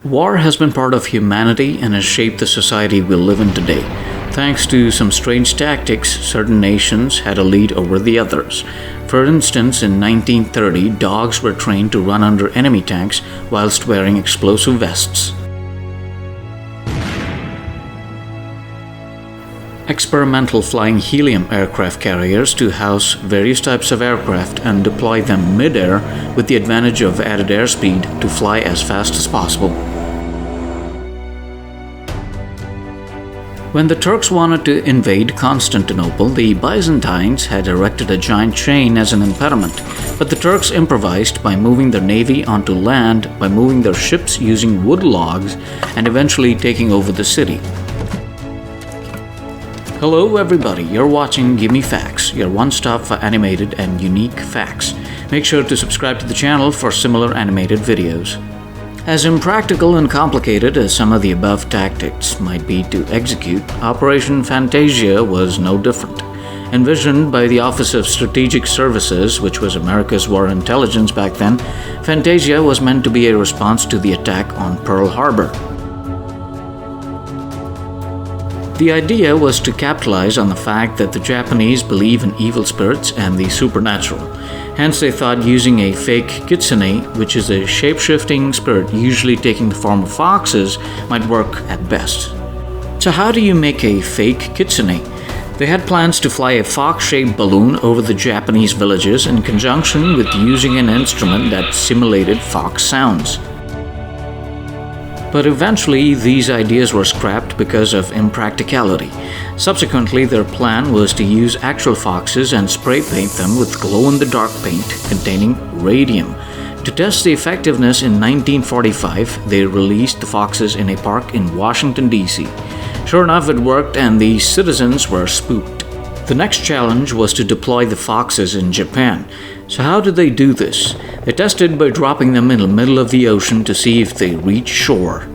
War has been part of humanity and has shaped the society we live in today. Thanks to some strange tactics, certain nations had a lead over the others. For instance, in 1930, dogs were trained to run under enemy tanks whilst wearing explosive vests. Experimental flying helium aircraft carriers to house various types of aircraft and deploy them mid-air with the advantage of added airspeed to fly as fast as possible. When the Turks wanted to invade Constantinople, the Byzantines had erected a giant chain as an impediment, but the Turks improvised by moving their navy onto land by moving their ships using wood logs and eventually taking over the city. Hello everybody, you're watching Gimme Facts, your one-stop for animated and unique facts. Make sure to subscribe to the channel for similar animated videos. As impractical and complicated as some of the above tactics might be to execute, Operation Fantasia was no different. Envisioned by the Office of Strategic Services, which was America's war intelligence back then, Fantasia was meant to be a response to the attack on Pearl Harbor. The idea was to capitalize on the fact that the Japanese believe in evil spirits and the supernatural. Hence, they thought using a fake kitsune, which is a shape-shifting spirit usually taking the form of foxes, might work at best. So how do you make a fake kitsune? They had plans to fly a fox-shaped balloon over the Japanese villages in conjunction with using an instrument that simulated fox sounds. But eventually, these ideas were scrapped because of impracticality. Subsequently, their plan was to use actual foxes and spray paint them with glow-in-the-dark paint containing radium. To test the effectiveness in 1945, they released the foxes in a park in Washington, D.C. Sure enough, it worked and the citizens were spooked. The next challenge was to deploy the foxes in Japan. So how did they do this? They tested by dropping them in the middle of the ocean to see if they reached shore.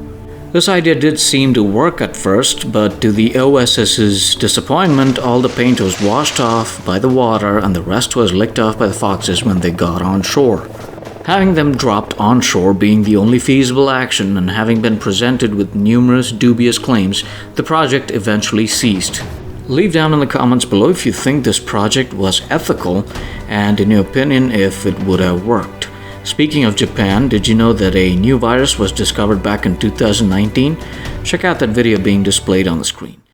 This idea did seem to work at first, but to the OSS's disappointment, all the paint was washed off by the water and the rest was licked off by the foxes when they got on shore. Having them dropped on shore being the only feasible action and having been presented with numerous dubious claims, the project eventually ceased. Leave down in the comments below if you think this project was ethical and, in your opinion, if it would have worked. Speaking of Japan, did you know that a new virus was discovered back in 2019? Check out that video being displayed on the screen.